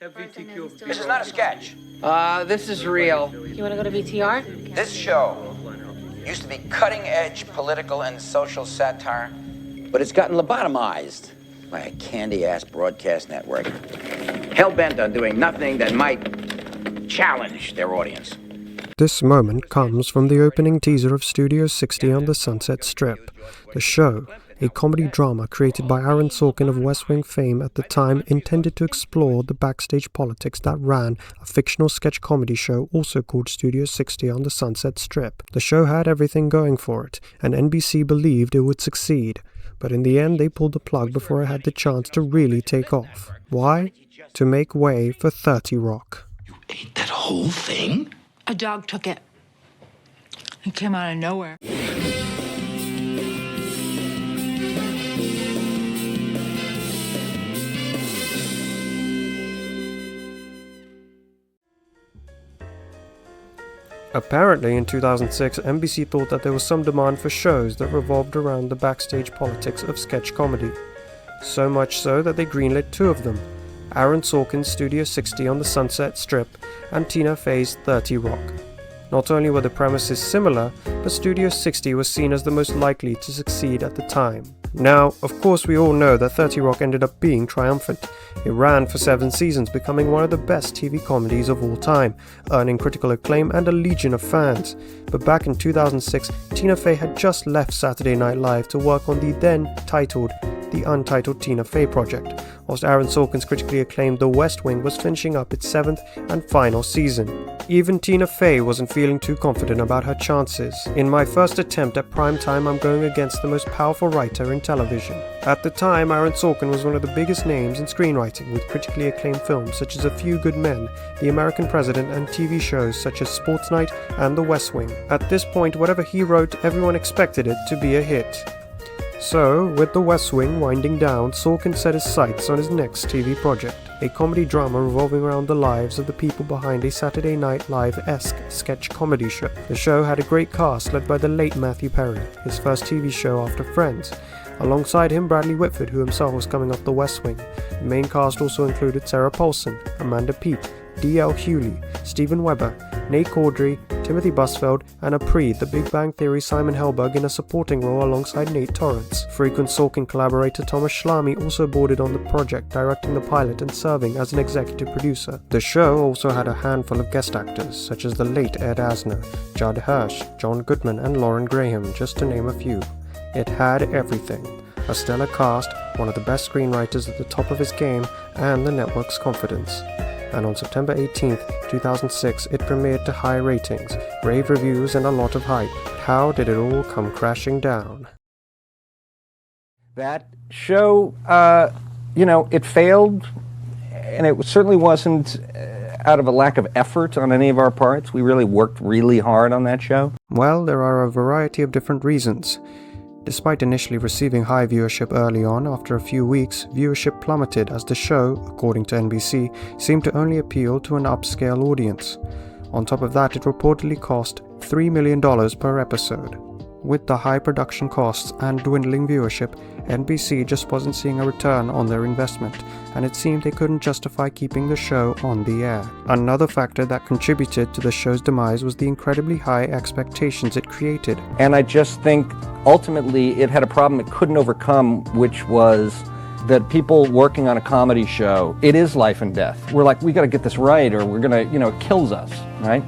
This is not a sketch. This is real. You want to go to BTR? This show used to be cutting-edge political and social satire, but it's gotten lobotomized by a candy-ass broadcast network, hell-bent on doing nothing that might challenge their audience. This moment comes from the opening teaser of Studio 60 on the Sunset Strip. The show, a comedy drama created by Aaron Sorkin of West Wing fame at the time, intended to explore the backstage politics that ran a fictional sketch comedy show also called Studio 60 on the Sunset Strip. The show had everything going for it, and NBC believed it would succeed. But in the end, they pulled the plug before it had the chance to really take off. Why? To make way for 30 Rock. You ate that whole thing? A dog took it. It came out of nowhere. Apparently, in 2006, NBC thought that there was some demand for shows that revolved around the backstage politics of sketch comedy. So much so that they greenlit two of them, Aaron Sorkin's Studio 60 on the Sunset Strip and Tina Fey's 30 Rock. Not only were the premises similar, but Studio 60 was seen as the most likely to succeed at the time. Now, of course, we all know that 30 Rock ended up being triumphant. It ran for 7 seasons, becoming one of the best TV comedies of all time, earning critical acclaim and a legion of fans. But back in 2006, Tina Fey had just left Saturday Night Live to work on the then titled The Untitled Tina Fey Project, whilst Aaron Sorkin's critically acclaimed The West Wing was finishing up its 7th and final season. Even Tina Fey wasn't feeling too confident about her chances. In my first attempt at primetime, I'm going against the most powerful writer in television. At the time, Aaron Sorkin was one of the biggest names in screenwriting, with critically acclaimed films such as A Few Good Men, The American President, and TV shows such as Sports Night and The West Wing. At this point, whatever he wrote, everyone expected it to be a hit. So, with The West Wing winding down, Sorkin set his sights on his next TV project, a comedy drama revolving around the lives of the people behind a Saturday Night Live-esque sketch comedy show. The show had a great cast led by the late Matthew Perry, his first TV show after Friends. Alongside him, Bradley Whitford, who himself was coming off The West Wing. The main cast also included Sarah Paulson, Amanda Peet, D.L. Hewley, Steven Weber, Nate Caudry, Timothy Busfield, and Apri, the Big Bang Theory Simon Helberg in a supporting role alongside Nate Torrance. Frequent Sorkin collaborator Thomas Schlamme also boarded on the project, directing the pilot and serving as an executive producer. The show also had a handful of guest actors, such as the late Ed Asner, Judd Hirsch, John Goodman, and Lauren Graham, just to name a few. It had everything. A stellar cast, one of the best screenwriters at the top of his game, and the network's confidence. And on September 18th, 2006, it premiered to high ratings, rave reviews, and a lot of hype. How did it all come crashing down? That show, it failed, and it certainly wasn't out of a lack of effort on any of our parts. We really worked really hard on that show. Well, there are a variety of different reasons. Despite initially receiving high viewership early on, after a few weeks, viewership plummeted as the show, according to NBC, seemed to only appeal to an upscale audience. On top of that, it reportedly cost $3 million per episode. With the high production costs and dwindling viewership, NBC just wasn't seeing a return on their investment, and it seemed they couldn't justify keeping the show on the air. Another factor that contributed to the show's demise was the incredibly high expectations it created. And I just think ultimately it had a problem it couldn't overcome, which was that people working on a comedy show, it is life and death. We're like, we got to get this right, or we're gonna, it kills us, right?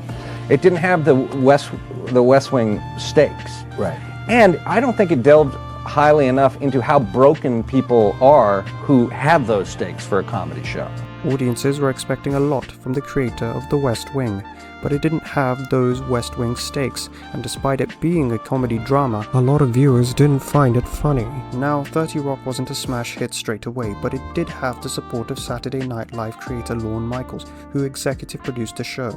It didn't have the West Wing stakes. Right. And I don't think it delved highly enough into how broken people are who have those stakes for a comedy show. Audiences were expecting a lot from the creator of The West Wing, but it didn't have those West Wing stakes, and despite it being a comedy drama, a lot of viewers didn't find it funny. Now, 30 Rock wasn't a smash hit straight away, but it did have the support of Saturday Night Live creator Lorne Michaels, who executive produced the show.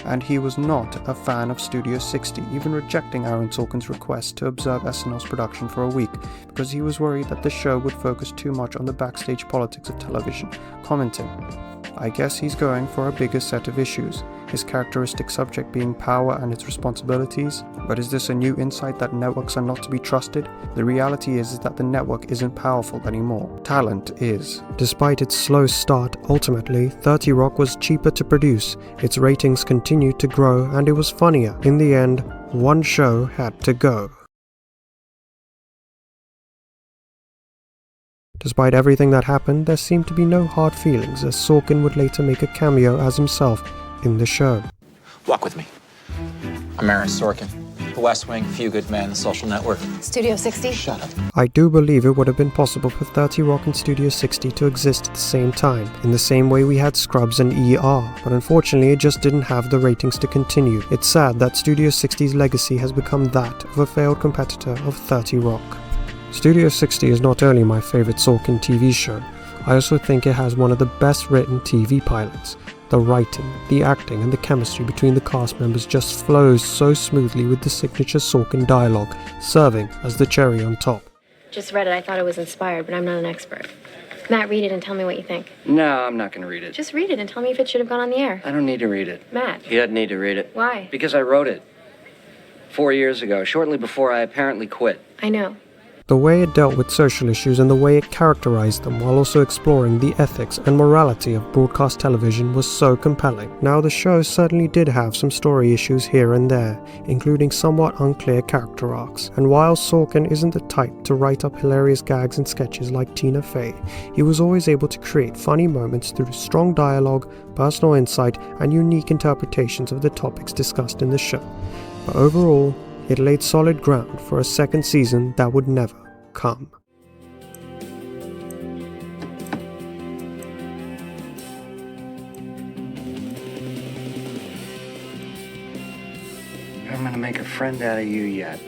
And he was not a fan of Studio 60, even rejecting Aaron Sorkin's request to observe SNL's production for a week, because he was worried that the show would focus too much on the backstage politics of television, commenting, I guess he's going for a bigger set of issues, his characteristic subject being power and its responsibilities. But is this a new insight that networks are not to be trusted? The reality is that the network isn't powerful anymore. Talent is. Despite its slow start, ultimately, 30 Rock was cheaper to produce, its ratings continued to grow, and it was funnier. In the end, one show had to go. Despite everything that happened, there seemed to be no hard feelings, as Sorkin would later make a cameo as himself in the show. Walk with me. I'm Aaron Sorkin. The West Wing, Few Good Men, The Social Network. Studio 60? Shut up. I do believe it would have been possible for 30 Rock and Studio 60 to exist at the same time, in the same way we had Scrubs and ER, but unfortunately it just didn't have the ratings to continue. It's sad that Studio 60's legacy has become that of a failed competitor of 30 Rock. Studio 60 is not only my favorite Sorkin TV show, I also think it has one of the best written TV pilots. The writing, the acting, and the chemistry between the cast members just flows so smoothly with the signature Sorkin dialogue, serving as the cherry on top. Just read it. I thought it was inspired, but I'm not an expert. Matt, read it and tell me what you think. No, I'm not going to read it. Just read it and tell me if it should have gone on the air. I don't need to read it. Matt. You don't need to read it. Why? Because I wrote it 4 years ago, shortly before I apparently quit. I know. The way it dealt with social issues and the way it characterized them while also exploring the ethics and morality of broadcast television was so compelling. Now, the show certainly did have some story issues here and there, including somewhat unclear character arcs, and while Sorkin isn't the type to write up hilarious gags and sketches like Tina Fey, he was always able to create funny moments through strong dialogue, personal insight, and unique interpretations of the topics discussed in the show. But overall, it laid solid ground for a second season that would never come. I'm going to make a friend out of you yet.